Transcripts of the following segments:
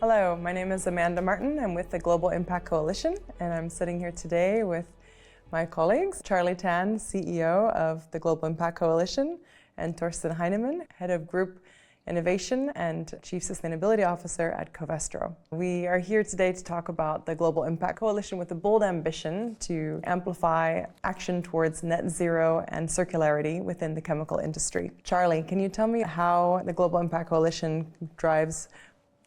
Hello, my name is Amanda Martin. I'm with the Global Impact Coalition, and I'm sitting here today with my colleagues, Charlie Tan, CEO of the Global Impact Coalition, and Torsten Heinemann, Head of Group Innovation and Chief Sustainability Officer at Covestro. We are here today to talk about the Global Impact Coalition with a bold ambition to amplify action towards net zero and circularity within the chemical industry. Charlie, can you tell me how the Global Impact Coalition drives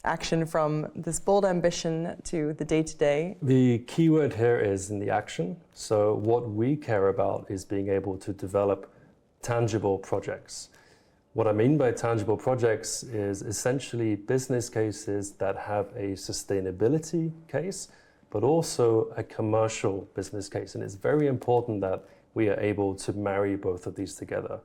action from this bold ambition to the day-to-day? The key word here is in the action. So what we care about is being able to develop tangible projects. What I mean by tangible projects is essentially business cases that have a sustainability case, but also a commercial business case. And it's very important that we are able to marry both of these together.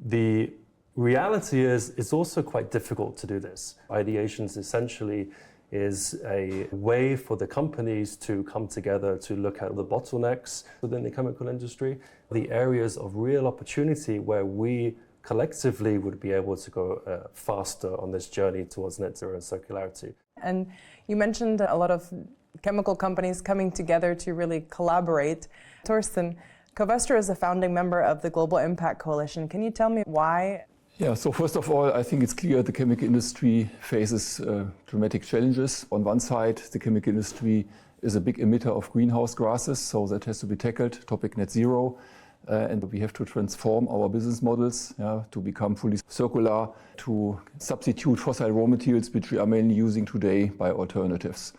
The reality is it's also quite difficult to do this. Ideations essentially is a way for the companies to come together to look at the bottlenecks within the chemical industry, the areas of real opportunity where we collectively would be able to go faster on this journey towards net zero and circularity. And you mentioned a lot of chemical companies coming together to really collaborate. Torsten, Covestro is a founding member of the Global Impact Coalition. Can you tell me why? Yeah, so first of all, I think it's clear the chemical industry faces dramatic challenges. On one side, the chemical industry is a big emitter of greenhouse gases, so that has to be tackled, topic net zero. And we have to transform our business models to become fully circular, to substitute fossil raw materials, which we are mainly using today, by alternatives.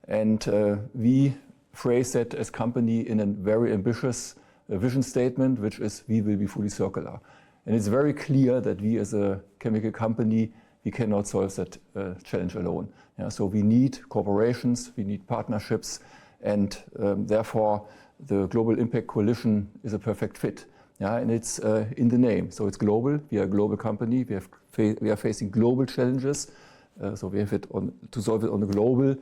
And we phrase that as company in a very ambitious vision statement, which is we will be fully circular. And it's very clear that we as a chemical company, we cannot solve that challenge alone. So we need corporations, we need partnerships, and therefore the Global Impact Coalition is a perfect fit. And it's in the name. So it's global. We are a global company. We are facing global challenges. So we have it to solve it on a global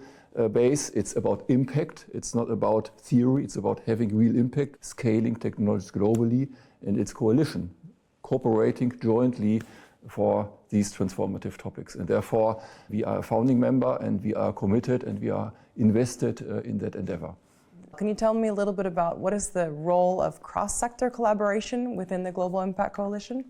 base. It's about impact. It's not about theory. It's about having real impact, scaling technologies globally, and it's coalition, cooperating jointly for these transformative topics. And therefore, we are a founding member, and we are committed, and we are invested in that endeavor. Can you tell me a little bit about what is the role of cross-sector collaboration within the Global Impact Coalition?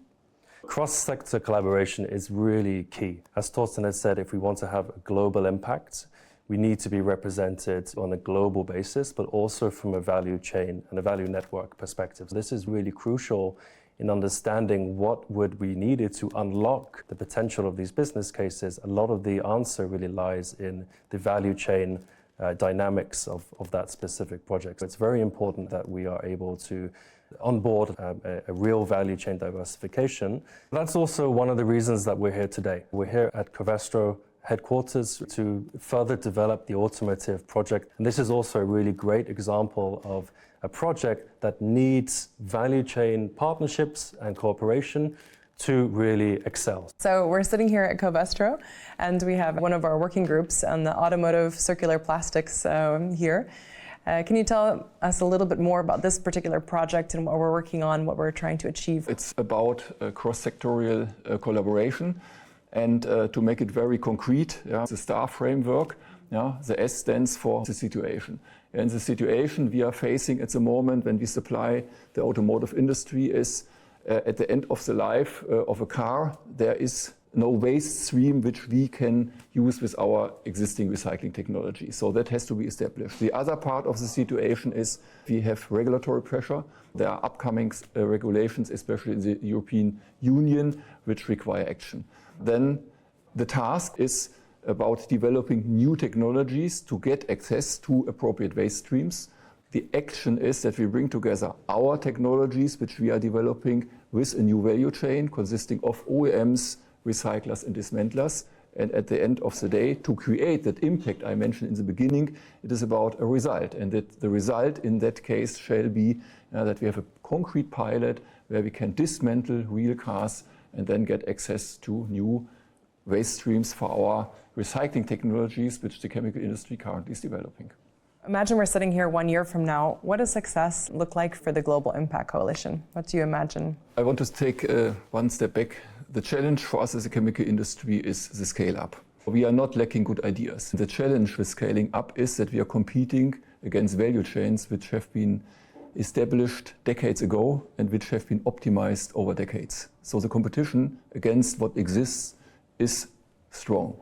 Cross-sector collaboration is really key. As Torsten has said, if we want to have a global impact, we need to be represented on a global basis, but also from a value chain and a value network perspective. This is really crucial in understanding what would be needed to unlock the potential of these business cases. A lot of the answer really lies in the value chain dynamics of that specific project. So it's very important that we are able to onboard a real value chain diversification. That's also one of the reasons that we're here today. We're here at Covestro headquarters to further develop the automotive project. And this is also a really great example of a project that needs value chain partnerships and cooperation to really excel. So we're sitting here at Covestro, and we have one of our working groups on the automotive circular plastics here. Can you tell us a little bit more about this particular project and what we're working on, what we're trying to achieve? It's about cross-sectorial collaboration, and to make it very concrete, the STAR framework, the S stands for the situation. And the situation we are facing at the moment when we supply the automotive industry is at the end of the life of a car, there is no waste stream which we can use with our existing recycling technology. So that has to be established. The other part of the situation is we have regulatory pressure. There are upcoming regulations, especially in the European Union, which require action. Then the task is about developing new technologies to get access to appropriate waste streams. The action is that we bring together our technologies, which we are developing, with a new value chain consisting of OEMs, recyclers and dismantlers. And at the end of the day, to create that impact I mentioned in the beginning, it is about a result. And that the result in that case shall be that we have a concrete pilot where we can dismantle real cars and then get access to new waste streams for our recycling technologies, which the chemical industry currently is developing. Imagine we're sitting here 1 year from now. What does success look like for the Global Impact Coalition? What do you imagine? I want to take one step back. The challenge for us as a chemical industry is the scale up. We are not lacking good ideas. The challenge with scaling up is that we are competing against value chains which have been established decades ago and which have been optimized over decades. So the competition against what exists is strong.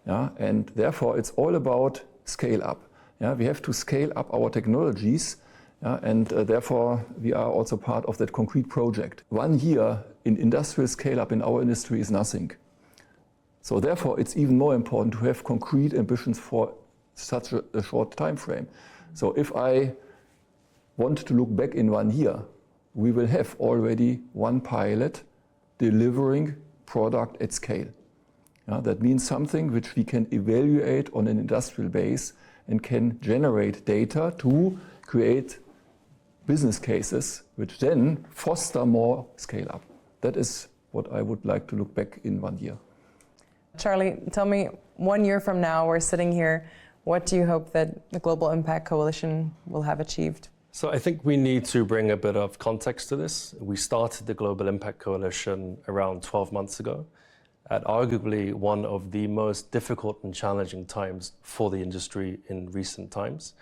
Yeah? And therefore it's all about scale up. Yeah? We have to scale up our technologies, yeah? And therefore we are also part of that concrete project. 1 year in industrial scale up in our industry is nothing. So therefore it's even more important to have concrete ambitions for such a short time frame. So if I want to look back in 1 year, we will have already one pilot delivering product at scale. That means something which we can evaluate on an industrial base and can generate data to create business cases which then foster more scale up. That is what I would like to look back in 1 year. Charlie, tell me, 1 year from now, we're sitting here, what do you hope that the Global Impact Coalition will have achieved? So I think we need to bring a bit of context to this. We started the Global Impact Coalition around 12 months ago, at arguably one of the most difficult and challenging times for the industry in recent times.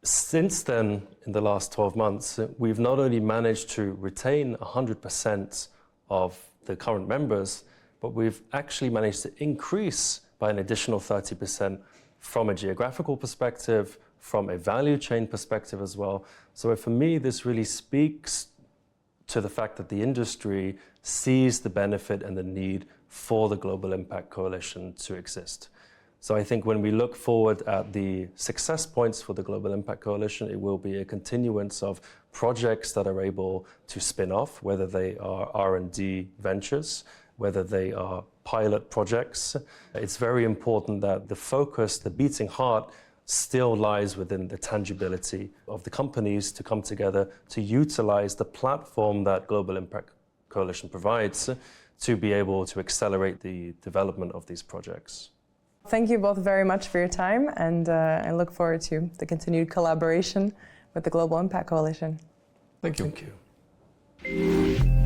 Since then, in the last 12 months, we've not only managed to retain 100% of the current members, but we've actually managed to increase by an additional 30% from a geographical perspective, from a value chain perspective as well. So for me, this really speaks to the fact that the industry sees the benefit and the need for the Global Impact Coalition to exist. So I think when we look forward at the success points for the Global Impact Coalition, it will be a continuance of projects that are able to spin off, whether they are R&D ventures, whether they are pilot projects. It's very important that the focus, the beating heart, still lies within the tangibility of the companies to come together to utilize the platform that Global Impact Coalition provides to be able to accelerate the development of these projects. Thank you both very much for your time, and I look forward to the continued collaboration with the Global Impact Coalition. Thank you. Thank you.